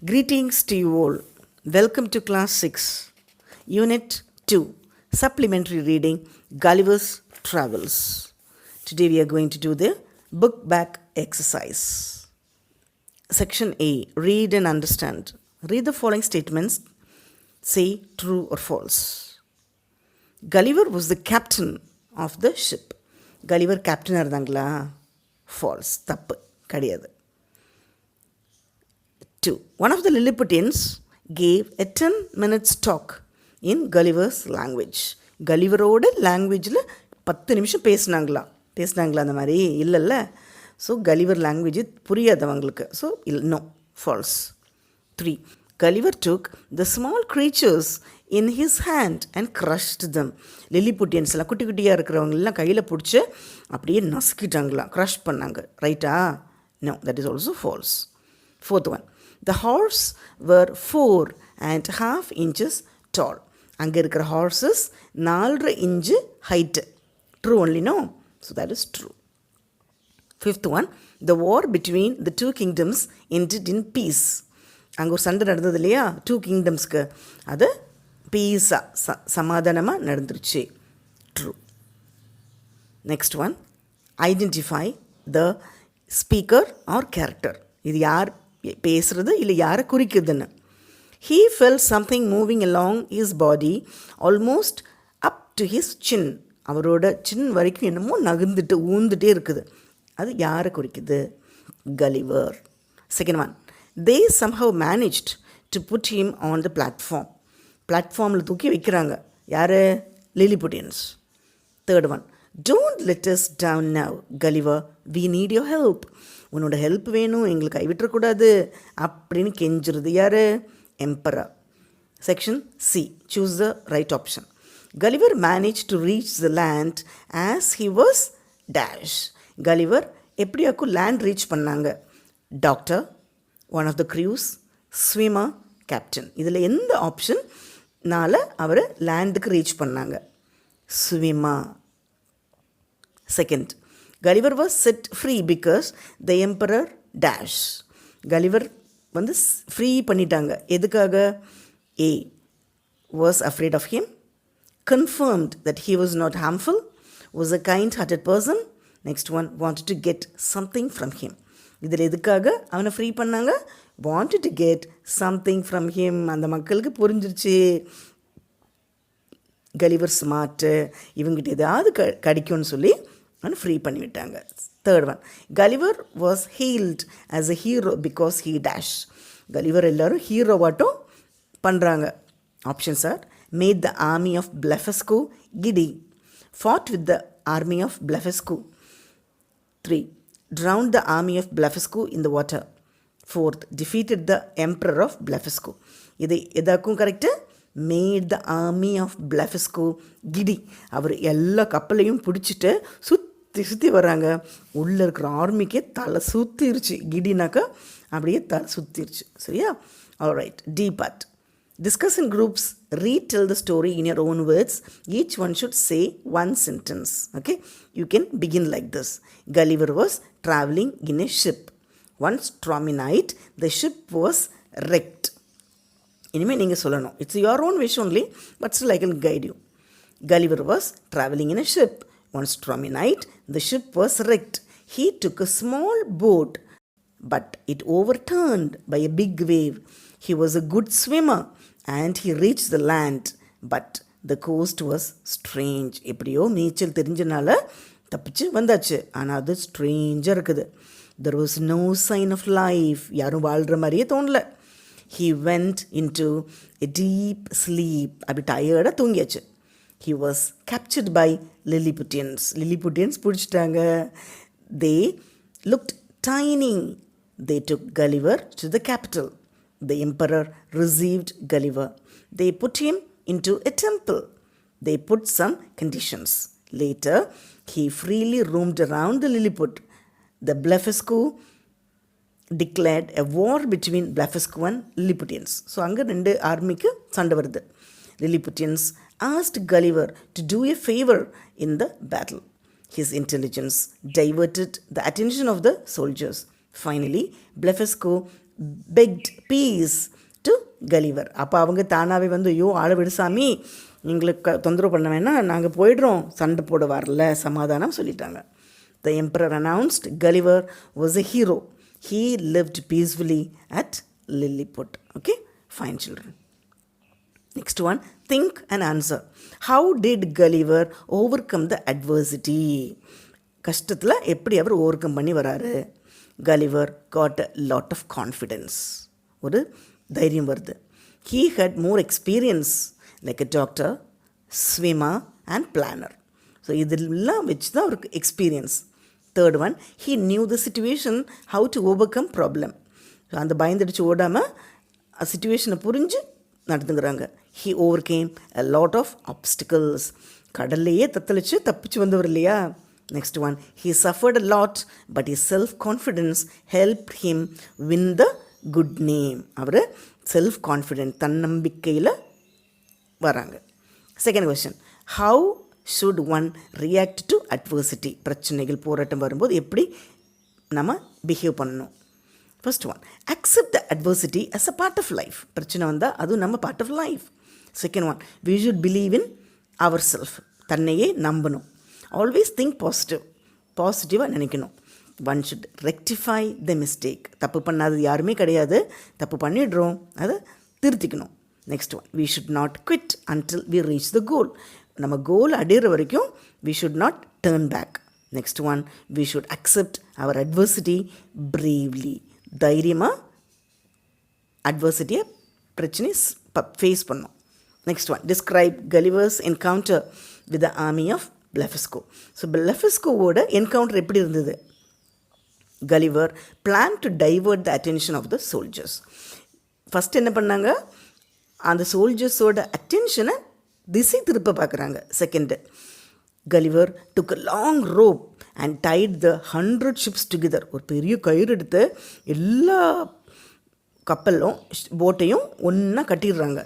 Greetings to you all. Welcome to Class 6, Unit 2, Supplementary Reading, Gulliver's Travels. Today we are going to do the book back exercise. Section A, read and understand. Read the following statements. Say true or false. Gulliver was the captain of the ship. Gulliver captain இருந்தாங்களா? False. தப்பு கிடையாது. 2. One of the Lilliputians gave a 10 minutes talk in Gulliver's language. கலிவரோட லாங்குவேஜில் 10 நிமிஷம் பேசினாங்களா அந்த மாதிரி இல்லைல்ல. So Gulliver language புரியாது அவங்களுக்கு. So no, false. 3. Gulliver took the small creatures in his hand and crushed them. லில்லிபுட்டியன்ஸ்லாம் குட்டி குட்டியாக இருக்கிறவங்களெலாம் கையில் பிடிச்சி அப்படியே நசுக்கிட்டாங்களாம், க்ரஷ் பண்ணாங்க. ரைட்டா? No, that is also false. 4th one. The horse were 4.5 inches tall. அங்கே இருக்கிற horses 4.5 inch height. True only? No. So that is true. 5th one. The war between the two kingdoms ended in peace. அங்கே ஒரு சண்டை நடந்தது இல்லையா, 2 கிங்டம்ஸ்க்கு, அது பீஸாக சமாதானமாக நடந்துருச்சு. True. Next one. Identify the speaker R character. இது யார் பேசுகிறது இல்லை யாரை குறிக்குதுன்னு. He felt something moving along his body almost up to his chin. அவரோட சின் வரைக்கும் என்னமோ நகர்ந்துட்டு ஊந்துட்டே இருக்குது. அது யாரை குறிக்குது? Gulliver. Second one. They somehow managed to put him on the platform. பிளாட்ஃபார்மில் தூக்கி வைக்கிறாங்க. யார்? Lilliputians. Third one. Don't let us down now, Gulliver. We need your help. உன்னோட ஹெல்ப் வேணும், எங்களுக்கு கைவிட்டக்கூடாது அப்படின்னு கெஞ்சுறது யார்? Emperor. Section C. Choose the right option. Gulliver managed to reach the land as he was dash. Gulliver எப்படியாக்கும் land reach பண்ணாங்க? Doctor, one of the crews, swimmer, captain. இதில் எந்த ஆப்ஷன்னால அவர் லேண்டுக்கு ரீச் பண்ணாங்க? Swimmer. Second. Gulliver was set free because the emperor dash. Gulliver வந்து free பண்ணிட்டாங்க. எதுக்காக? A. was afraid of him, confirmed that he was not harmful, was a kind-hearted person. Next one, wanted to get something from him. இதில் எதுக்காக அவனை free பண்ணாங்க? wanted to get something from him. அந்த மக்களுக்கு புரிஞ்சிருச்சு, Gulliver smart, இவங்ககிட்ட ஏதாவது கிடைக்கும்னு சொல்லி அவனை ஃப்ரீ பண்ணிவிட்டாங்க. Third one. Gulliver was hailed as a hero because he dash. Gulliver எல்லோரும் ஹீரோவாட்டும் பண்ணுறாங்க. Options are: made the army of Blefuscu giddy, fought with the army of Blefuscu. 3. drowned the army of Blefuscu in the water. 4th. defeated the emperor of Blefuscu. இது எதாக்கும் correct? Made the army of Blefuscu giddy. அவர் எல்லா கப்பலையும் பிடிச்சிட்டு சுற்றி வர்றாங்க. உள்ளே இருக்கிற ஆர்மிக்கே தலை சுற்றிருச்சு. கிடினாக்கா அப்படியே தலை சுற்றிருச்சு. சரியா? Alright. D part. Discuss in groups. Retell the story in your own words. Each one should say one sentence. Okay? You can begin like this. Gulliver was traveling in a ship. One stormy night, the ship was wrecked. இனிமேல் நீங்கள் சொல்லணும். It's your own wish only, but still I can guide you. Gulliver was traveling in a ship. One stormy night, the ship was wrecked. He took a small boat, but it overturned by a big wave. He was a good swimmer, and he reached the land, but the coast was strange. எப்படியோ நீச்சல் தெரிஞ்சனால தப்பிச்சு வந்தாச்சு. ஆனால் அது ஸ்ட்ரேஞ்சாக இருக்குது. There was no sign of life. யாரும் வாழ்கிற மாதிரியே தோணலை. He went into a deep sleep. அப்படி டயர்டாக தூங்கியாச்சு. He was captured by Lilliputians. Lilliputians பிடிச்சிட்டாங்க. They looked tiny. They took Gulliver to the capital. The emperor received Gulliver. They put him into a temple. They put some conditions. Later, he freely roamed around the Lilliput. The Blefuscu declared a war between Blefuscu and Lilliputians. So அங்கே 2 ஆர்மிக்கு சண்டை வருது. Lilliputians asked Gulliver to do a favor in the battle. His intelligence diverted the attention of the soldiers. Finally, Blefuscu begged peace to Gulliver. அப்போ அவங்க தானாகவே வந்து ஐயோ ஆளை விடு சாமி, எங்களுக்கு தொந்தரவு பண்ண வேணாம், நாங்கள் போயிடுறோம், சண்டை போட வரல, சமாதானம் சொல்லிட்டாங்க. The emperor announced Gulliver was a hero. He lived peacefully at Lilliput. Okay, fine children. Next one, think and answer. How did Gulliver overcome the adversity? கஷ்டத்தில் எப்படி அவர் ஓவர் கம் பண்ணி வராரு? Gulliver got a lot of confidence. ஒரு தைரியம் வருது. He had more experience like a doctor, swimmer and planner. So இதெல்லாம் வச்சு தான் அவருக்கு experience. Third one, he knew the situation, how to overcome problem. So அந்த பயந்துடுச்சு ஓடாமல் சிச்சுவேஷனை புரிஞ்சு நடந்துங்கிறாங்க. He overcame a lot of obstacles. கடல்லையே தப்பிச்சு வந்தவர் இல்லையா? Next one, he suffered a lot, but his self-confidence helped him win the good name. Our self-confident, தன்னம்பிக்கையில் வராங்க. Second question, how should one react to adversity? பிரச்சனைகள், போராட்டம் வரும்போது எப்படி நம்ம behave பண்ணணும்? First one, accept the adversity as a part of life. பிரச்சனை வந்தால் அதுவும் நம்ம part of life. Second one, we should believe in ourselves. தன்னையே நம்பணும். ஆல்வேஸ் திங்க் பாசிட்டிவாக நினைக்கணும். One should rectify the mistake. தப்பு பண்ணாதது யாருமே கிடையாது, தப்பு பண்ணிடுறோம், அதை திருத்திக்கணும். Next one, we should not quit until we reach the goal. நம்ம கோல் அடையிற வரைக்கும் we should not turn back. Next one, we should accept our adversity bravely. தைரியமாக அட்வர்சிட்டியை பிரச்சனை ஃபேஸ் பண்ணோம். Next one, describe Gulliver's encounter with the army of Blefuscu. So பிளஃபிஸ்கோவோட encounter எப்படி இருந்தது? Gulliver plan to divert the attention of the soldiers. First என்ன பண்ணாங்க? அந்த சோல்ஜர்ஸோட அட்டென்ஷனை திசை திருப்ப பார்க்குறாங்க. Second, Gulliver took a long rope and tied the 100 ships together. ஒரு பெரிய கயிறு எடுத்து எல்லா கப்பலும் போட்டையும் ஒன்றா கட்டிடுறாங்க.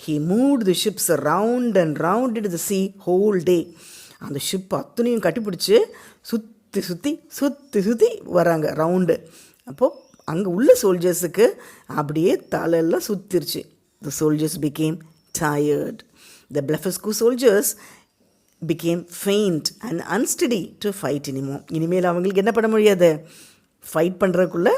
He moved the ships round and round into the sea whole day. அந்த ஷிப் அத்தனையும் கட்டிப்பிடிச்சி சுற்றி வராங்க ரவுண்டு. அப்போது அங்கே உள்ள சோல்ஜர்ஸுக்கு அப்படியே தலையெல்லாம் சுற்றிருச்சு. The soldiers became tired. The Blefuscu soldiers became faint and unsteady to fight anymore. இனிமேல் அவங்களுக்கு என்ன பண்ண முடியாது? ஃபைட் பண்ணுறதுக்குள்ள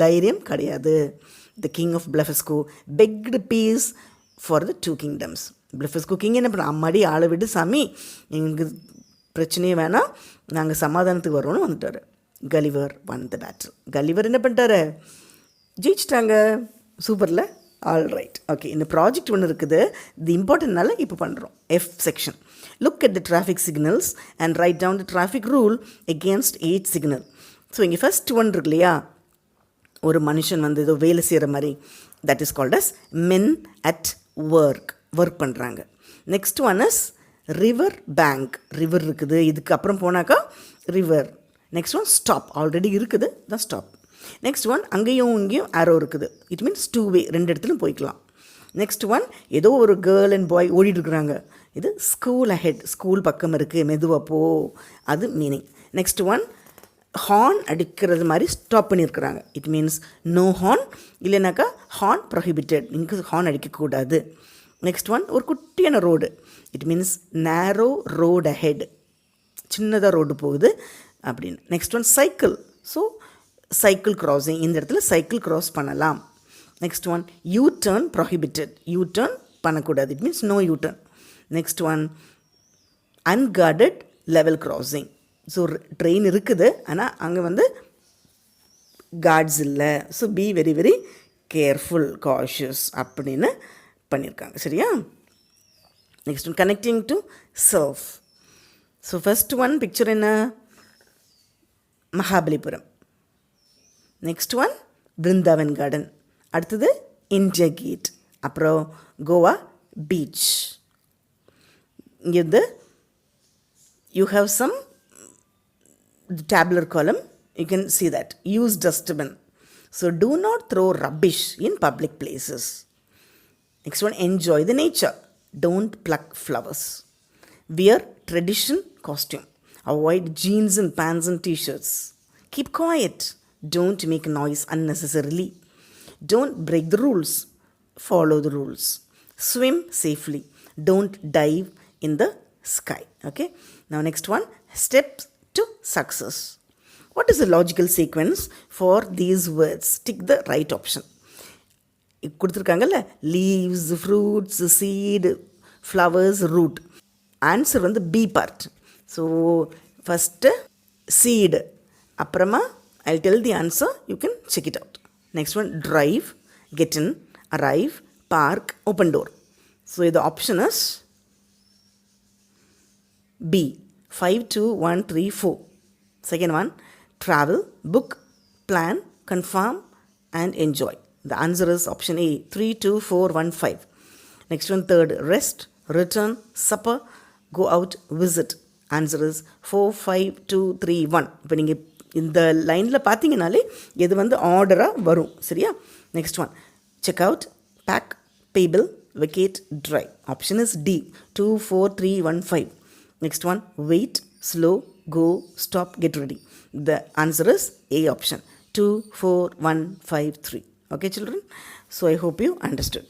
தைரியம் கிடையாது. The king of Blefuscu begged peace for the two kingdoms. Blefuscu king என்ன பண்ண, அம்மாடி ஆளை விடு சாமி, எங்களுக்கு பிரச்சனையே வேணாம், நாங்கள் சமாதானத்துக்கு வரோன்னு வந்துட்டார். Gulliver won the battle. Gulliver என்ன பண்ணிட்டாரு? ஜெயிச்சிட்டாங்க. சூப்பரில். All right, okay. இந்த ப்ராஜெக்ட் ஒன்று இருக்குது, இது இம்பார்ட்டன்ட்னால இப்போ பண்ணுறோம். F section, look at the traffic signals and write down the traffic rule against each signal. So இங்கே ஃபஸ்ட் ஒன் இருக்கு இல்லையா, ஒரு மனுஷன் வந்து ஏதோ வேலை செய்கிற மாதிரி, that is called as men at work பண்ணுறாங்க. Next one is river bank. River இருக்குது, இதுக்கப்புறம் போனாக்கா river. Next one stop, already இருக்குது தான் ஸ்டாப். நெக்ஸ்ட் ஒன் அங்கேயும் இங்கேயும் ஆரோ இருக்குது, இட் மீன்ஸ் 2 way, 2 இடத்துலையும் போய்க்கலாம். நெக்ஸ்ட் ஒன் ஏதோ ஒரு கேர்ள் அண்ட் பாய் ஓடிட்டுருக்குறாங்க, இது ஸ்கூல் அஹெட், ஸ்கூல் பக்கம் இருக்குது, மெதுவாக போ, அது மீனிங். நெக்ஸ்ட் ஒன் ஹார்ன் அடிக்கிறது மாதிரி ஸ்டாப் பண்ணியிருக்கிறாங்க, இட் மீன்ஸ் நோ ஹார்ன், இல்லைனாக்கா ஹார்ன் ப்ரொஹிபிட்டட், இங்கே ஹார்ன் அடிக்கக்கூடாது. நெக்ஸ்ட் ஒன் ஒரு குட்டியான road, it means narrow road ahead, சின்னதாக ரோடு போகுது அப்படின்னு. Next one cycle, so cycle crossing, இந்த இடத்துல சைக்கிள் க்ராஸ் பண்ணலாம். Next one U turn prohibited, U turn பண்ணக்கூடாது, it means no U turn. Next one unguarded level crossing, so train இருக்குது ஆனால் அங்கே வந்து கார்ட்ஸ் இல்லை, so be very very careful, cautious அப்படின்னு பண்ணியிருக்காங்க. சரியா? Next one connecting to self. So first one picture என்ன? Mahabalipuram. Next one Brindavan garden. அடுத்தது இந்தியா கேட். அப்புறம் கோவா பீச். இங்கேருந்து you have some tabular column, you can see that. Use dustbin. So do not throw rubbish in public places. Next one, enjoy the nature. Don't pluck flowers. Wear tradition costume. Avoid jeans and pants and t-shirts. Keep quiet. Don't make noise unnecessarily. Don't break the rules. Follow the rules. Swim safely. Don't dive in the sky. Okay. Now next one, steps to success. What is the logical sequence for these words? Tick the right option. கொடுத்துருக்காங்கல்ல, leaves, fruits, seed, flowers, root. Answer வந்து B part. So first seed, அப்புறமா I tell the answer, you can check it out. Next one drive, get in, arrive, park, open door. So இது option is B. 5, 2, 1, 3, 4. Second one, travel, book, plan, confirm, and enjoy. The answer is option A. 3, 2, 4, 1, 5. Next one, third, rest, return, supper, go out, visit. Answer is 4, 5, 2, 3, 1. இப்போ நீங்கள் இந்த லைனில் பார்த்தீங்கனாலே எது வந்து ஆர்டராக வரும். சரியா? Next one, check out, pack, pay bill, vacate, dry. Option is D. 2, 4, 3, 1, 5. Next one, wait, slow, go, stop, get ready. The answer is A option. 2, 4, 1, 5, 3. Okay, children? So I hope you understood.